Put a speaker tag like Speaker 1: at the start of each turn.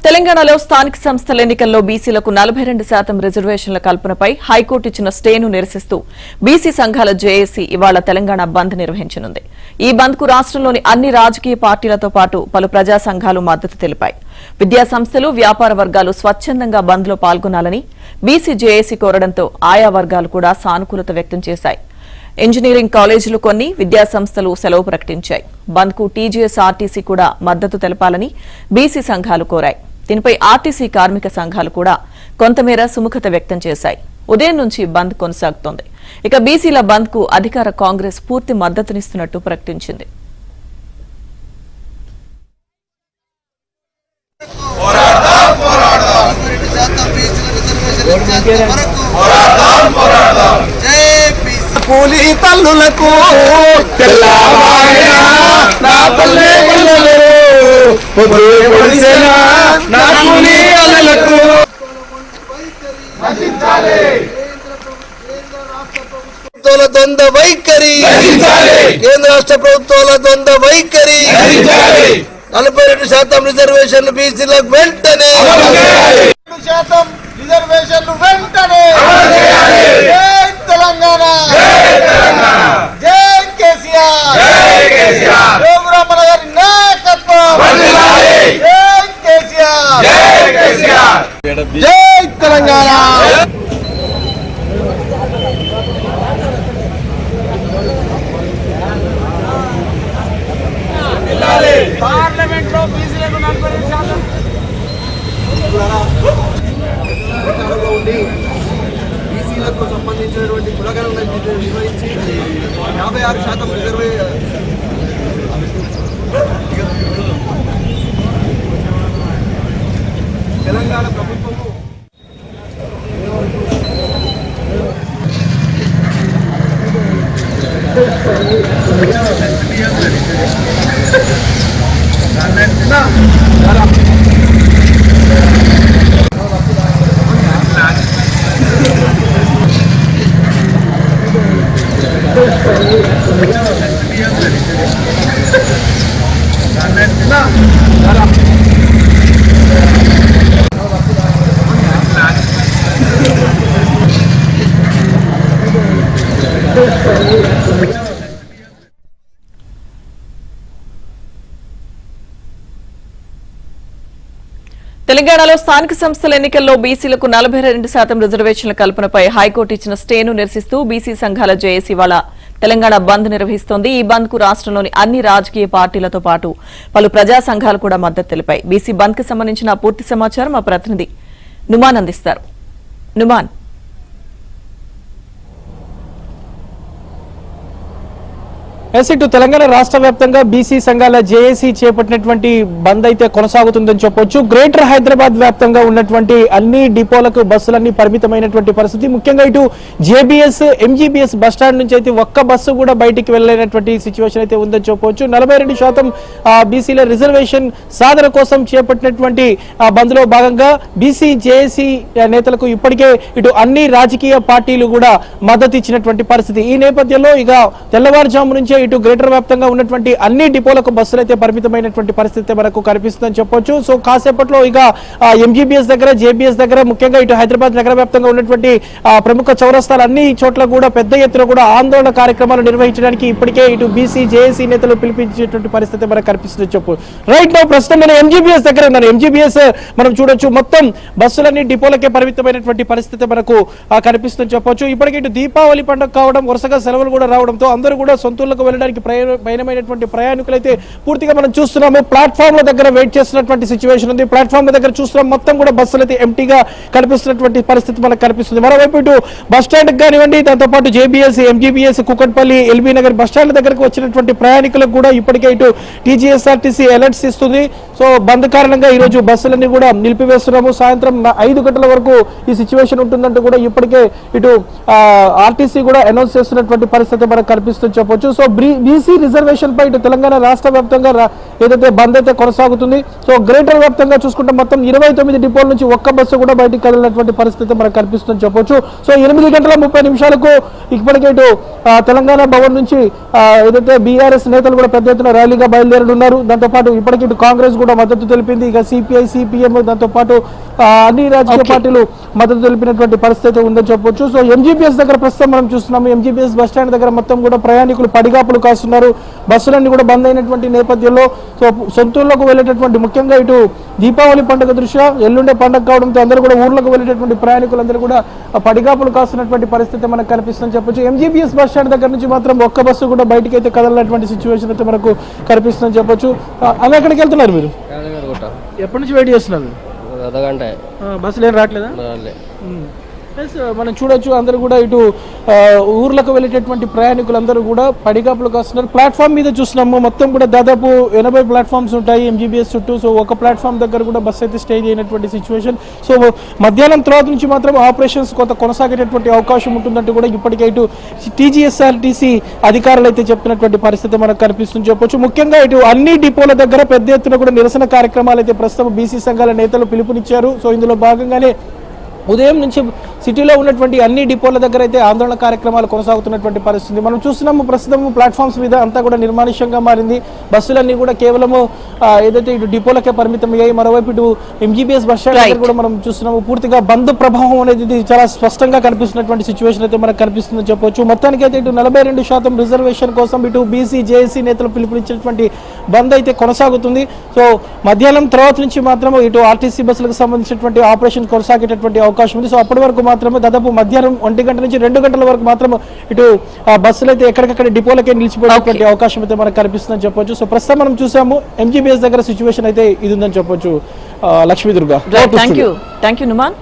Speaker 1: తెలంగాణలో స్థానిక సంస్థల ఎన్నికల్లో బీసీలకు 42% రిజర్వేషన్ల కల్పనపై హైకోర్టు ఇచ్చిన స్టేను నిరసిస్తూ బీసీ సంఘాల జేఏసీ ఇవాళ తెలంగాణ బంద్ నిర్వహించనుంది. ఈ బంద్ కు రాష్ట్రంలోని అన్ని రాజకీయ పార్టీలతో పాటు పలు ప్రజా సంఘాలు మద్దతు తెలిపాయి. విద్యా సంస్థలు, వ్యాపార వర్గాలు స్వచ్ఛందంగా బంద్ లో పాల్గొనాలని బీసీ జేఏసీ కోరడంతో ఆయా వర్గాలు కూడా సానుకూలత వ్యక్తం చేశాయి. ఇంజనీరింగ్ కాలేజీలు కొన్ని, విద్యా సంస్థలు సెలవు ప్రకటించాయి. బంద్ కు టీజీఎస్, ఆర్టీసీ కూడా మద్దతు తెలపాలని బీసీ సంఘాలు కోరాయి. దీనిపై ఆర్టీసీ కార్మిక సంఘాలు కూడా కొంతమేర సుముఖత వ్యక్తం చేశాయి. ఉదయం నుంచి బంద్ కొనసాగుతోంది. ఇక బీసీల బంద్ కు అధికార కాంగ్రెస్ పూర్తి మద్దతునిస్తున్నట్టు ప్రకటించింది.
Speaker 2: కూలి తల్లులకు నా పల్లె ద్వంద్వ వైఖరి, కేంద్ర రాష్ట్ర ప్రభుత్వాల ద్వంద్వ వైఖరి, 42% రిజర్వేషన్లు బీసీలకు వెంటనే, 2% రిజర్వేషన్లు వెంటనే. జై తెలంగాణ, జై కేసీఆర్, యోగురామన్న గారి నాయకత్వం, జై కేసీఆర్, జై తెలంగాణ. పార్లమెంట్ లో బీసీలకు 42% ఉండి బీసీలకు సంబంధించినటువంటి కులగణన నిర్వహించి 56% తెలంగాణ ప్రభుత్వము
Speaker 1: తెలంగాణలో స్థానిక సంస్థల ఎన్నికల్లో బీసీలకు 42% రిజర్వేషన్ల కల్పనపై హైకోర్టు ఇచ్చిన స్టేను నిరసిస్తూ బీసీ సంఘాల జేఏసీ ఇవాళ తెలంగాణ బంద్ నిర్వహిస్తోంది. ఈ బంద్ కు రాష్ట్రంలోని అన్ని రాజకీయ పార్టీలతో పాటు పలు ప్రజా సంఘాలు కూడా మద్దతు తెలిపాయి. బీసీ బంద్ కు సంబంధించిన పూర్తి సమాచారం మా ప్రతినిధి నుమాన్ అందిస్తారు. నుమాన్,
Speaker 3: ఇటు తెలంగాణ రాష్ట్ర వ్యాప్తంగా బీసీ సంఘాల జేఏసీ చేపట్టినటువంటి బంద్ అయితే కొనసాగుతుందని చెప్పొచ్చు. గ్రేటర్ హైదరాబాద్ వ్యాప్తంగా ఉన్నటువంటి అన్ని డిపోలకు బస్సులన్నీ పరిమితమైనటువంటి పరిస్థితి. ముఖ్యంగా ఇటు జేబీఎస్, ఎంజీబీఎస్ బస్టాండ్ నుంచి అయితే ఒక్క బస్సు కూడా బయటికి వెళ్ళలేనటువంటి సిచ్యువేషన్ అయితే ఉందని చెప్పొచ్చు. 42% బీసీల రిజర్వేషన్ సాధన కోసం చేపట్టినటువంటి బంద్ లో భాగంగా బీసీ జేఏసీ నేతలకు ఇప్పటికే ఇటు అన్ని రాజకీయ పార్టీలు కూడా మద్దతు ఇచ్చినటువంటి పరిస్థితి. ఈ నేపథ్యంలో ఇక తెల్లవారుజాము నుంచి ఇటు గ్రేటర్ వ్యాప్తంగా ఉన్నటువంటి అన్ని డిపోలకు బస్సులు అయితే పరిమితమైనటువంటి పరిస్థితి మనకు కనిపిస్తుందని చెప్పొచ్చు. సో కాసేపట్లో ఇక ఎంజీబీఎస్ దగ్గర, జేబీఎస్ దగ్గర, ముఖ్యంగా ఇటు హైదరాబాద్ నగర వ్యాప్తంగా ఉన్నటువంటి ప్రముఖ చౌరస్తాలు అన్ని చోట్ల కూడా పెద్ద ఎత్తున కూడా ఆందోళన కార్యక్రమాలు నిర్వహించడానికి ఇప్పటికే ఇటు బీసీ జేఏసీ నేతలు పిలిపించేటువంటి పరిస్థితి మనకు కనిపిస్తుందని చెప్పు. రైట్ నౌ ప్రస్తుతం నేను ఎంజీబీఎస్ దగ్గర ఉన్నాను. ఎంజీబీఎస్ మనం చూడొచ్చు, మొత్తం బస్సులన్నీ డిపోలకే పరిమితమైనటువంటి పరిస్థితి మనకు కనిపిస్తుందని చెప్పొచ్చు. ఇప్పటికే ఇటు దీపావళి పండుగ కావడం, వరుసగా సెలవులు కూడా రావడంతో అందరూ కూడా సొంతూర్లకు వెళ్ళడానికి పయనమైనటువంటి ప్రయాణికులైతే పూర్తిగా మనం చూస్తున్నాము. ప్లాట్ఫామ్ ల దగ్గర వెయిట్ చేస్తున్నటువంటి సిచ్యువేషన్ ఉంది. ప్లాట్ఫామ్ ల దగ్గర చూస్తున్నాం, మొత్తం కూడా బస్సులు అయితే ఎంటీగా కనిపిస్తున్నటువంటి పరిస్థితి మనకు కనిపిస్తుంది. మరోవైపు ఇటు బస్ స్టాండ్ కానివ్వండి, దాంతోపాటు JBS, MGBS, Kukatpally, LB Nagar bus stand దగ్గరకు వచ్చినటువంటి ప్రయాణికులకు కూడా ఇప్పటికే ఇటు టీజీఎస్ఆర్టీసీ అలర్ట్స్ ఇస్తుంది. సో బంద్ కారణంగా ఈ రోజు బస్సులన్నీ కూడా నిలిపివేస్తున్నాము. సాయంత్రం 5 గంటల వరకు ఈ సిచ్యువేషన్ ఉంటుందంటూ కూడా ఇప్పటికే ఇటు ఆర్టీసీ కూడా అనౌన్స్ చేస్తున్నటువంటి పరిస్థితి మనకు కనిపిస్తుంది చెప్పొచ్చు. సో బీసీ రిజర్వేషన్ పై ఇటు తెలంగాణ రాష్ట్ర వ్యాప్తంగా ఏదైతే బంద్ అయితే కొనసాగుతుంది. సో గ్రేటర్ వ్యాప్తంగా చూసుకుంటే మొత్తం 29 డిపోల నుంచి ఒక్క బస్సు కూడా బయటికి కదిలినటువంటి పరిస్థితి మనకు కనిపిస్తుందని చెప్పొచ్చు. సో 8:30 ఇప్పటికే ఇటు తెలంగాణ భవన్ నుంచి ఏదైతే బీఆర్ఎస్ నేతలు కూడా పెద్ద ఎత్తున ర్యాలీగా బయలుదేరుతున్నారు. దాంతోపాటు ఇప్పటికి ఇటు కాంగ్రెస్ కూడా మద్దతు తెలిపింది. ఇక సిపిఐ, సిపిఎం దాంతోపాటు అన్ని రాజకీయ పార్టీలు మద్దతు తెలిపినటువంటి పరిస్థితి ఉందని చెప్పొచ్చు. సో ఎంజీబీఎస్ దగ్గర ప్రస్తుతం మనం చూస్తున్నాము. ఎంజీబీఎస్ బస్ స్టాండ్ దగ్గర మొత్తం కూడా ప్రయాణికులు పడిగాపులు కాస్తున్నారు. బస్సులన్నీ కూడా బంద్ అయినటువంటి నేపథ్యంలో సో సొంతూరులోకి వెళ్ళేటటువంటి ముఖ్యంగా ఇటు దీపావళి పండుగ దృష్ట్యా ఎల్లుండే పండుగ కావడంతో అందరూ కూడా ఊర్లకు వెళ్ళేటటువంటి ప్రయాణికులందరూ కూడా పడిగాపులు కాస్తున్నటువంటి పరిస్థితి మనకు కనిపిస్తుందని చెప్పొచ్చు. ఎంజీబీఎస్ బస్ స్టాండ్ దగ్గర నుంచి మాత్రం ఒక్క బస్సు కూడా బయటకి అయితే కదలనటువంటి సిచ్యువేషన్ అయితే మనకు కనిపిస్తుందని చెప్పొచ్చు. అలా ఎక్కడికి వెళ్తున్నారు మీరు? ఎప్పటి నుంచి వెయిట్ చేస్తున్నారు?
Speaker 4: అర్ధగంట.
Speaker 3: బస్సులు ఏం రావట్లేదా? మనం చూడొచ్చు అందరూ కూడా ఇటు ఊర్లకు వెళ్ళేటటువంటి ప్రయాణికులందరూ కూడా పడిగాపులు కాస్తున్నారు. ప్లాట్ఫామ్ మీద చూస్తున్నాము మొత్తం కూడా దాదాపు 80 ప్లాట్ఫామ్స్ ఉంటాయి ఎంజీబీఎస్ చుట్టూ. సో ఒక ప్లాట్ఫామ్ దగ్గర కూడా బస్సు అయితే స్టే చేయనటువంటి సిచ్యువేషన్. సో మధ్యాహ్నం తర్వాత నుంచి మాత్రం ఆపరేషన్స్ కొంత కొనసాగేటటువంటి అవకాశం ఉంటుందంటూ కూడా ఇప్పటికే ఇటు టీజీఎస్ఆర్టీసీ అధికారులు అయితే చెప్తున్నటువంటి పరిస్థితి మనకు కనిపిస్తుంది చెప్పొచ్చు. ముఖ్యంగా ఇటు అన్ని డిపోల దగ్గర పెద్ద ఎత్తున కూడా నిరసన కార్యక్రమాలు అయితే ప్రస్తుతం బీసీ సంఘాల నేతలు పిలుపునిచ్చారు. సో ఇందులో భాగంగానే ఉదయం నుంచి సిటీలో ఉన్నటువంటి అన్ని డిపోల దగ్గర అయితే ఆందోళన కార్యక్రమాలు కొనసాగుతున్నటువంటి పరిస్థితి మనం చూస్తున్నాము. ప్రస్తుతం ప్లాట్ఫామ్స్ మీద అంతా కూడా నిర్మానుష్యంగా మారింది. బస్సులన్నీ కూడా కేవలము ఏదైతే ఇటు డిపోలకే పరిమితం అయ్యాయి. మరోవైపు ఇటు ఎంజీబీఎస్ బస్ స్టాండ్ దగ్గర కూడా మనం చూస్తున్నాము పూర్తిగా బంద్ ప్రభావం అనేది చాలా స్పష్టంగా కనిపిస్తున్నటువంటి సిచ్యువేషన్ అయితే మనకు కనిపిస్తుందని చెప్పొచ్చు. మొత్తానికి అయితే ఇటు 42% రిజర్వేషన్ కోసం ఇటు బీసీ జేఏసీ నేతలు పిలుపునిచ్చినటువంటి బంద్ అయితే కొనసాగుతుంది. సో మధ్యాహ్నం తర్వాత నుంచి మాత్రం ఇటు ఆర్టీసీ బస్సులకు సంబంధించినటువంటి ఆపరేషన్ కొనసాగేటటువంటి అవకాశం ఉంది. సో అప్పటి వరకు మాత్రమే దాదాపు మధ్యాహ్నం 1 గంట నుంచి 2 గంటల వరకు మాత్రం ఇటు బస్సులు అయితే ఎక్కడికక్కడ డిపోలకే నిలిచిపోయేటువంటి అవకాశం అయితే మనకు కనిపిస్తుందని చెప్పొచ్చు. సో ప్రస్తుతం మనం చూసాము ఎంజీబీఎస్ దగ్గర సిచ్యువేషన్ అయితే ఇది ఉందని చెప్పొచ్చు. లక్ష్మీ దుర్గా.
Speaker 1: Thank you Numan.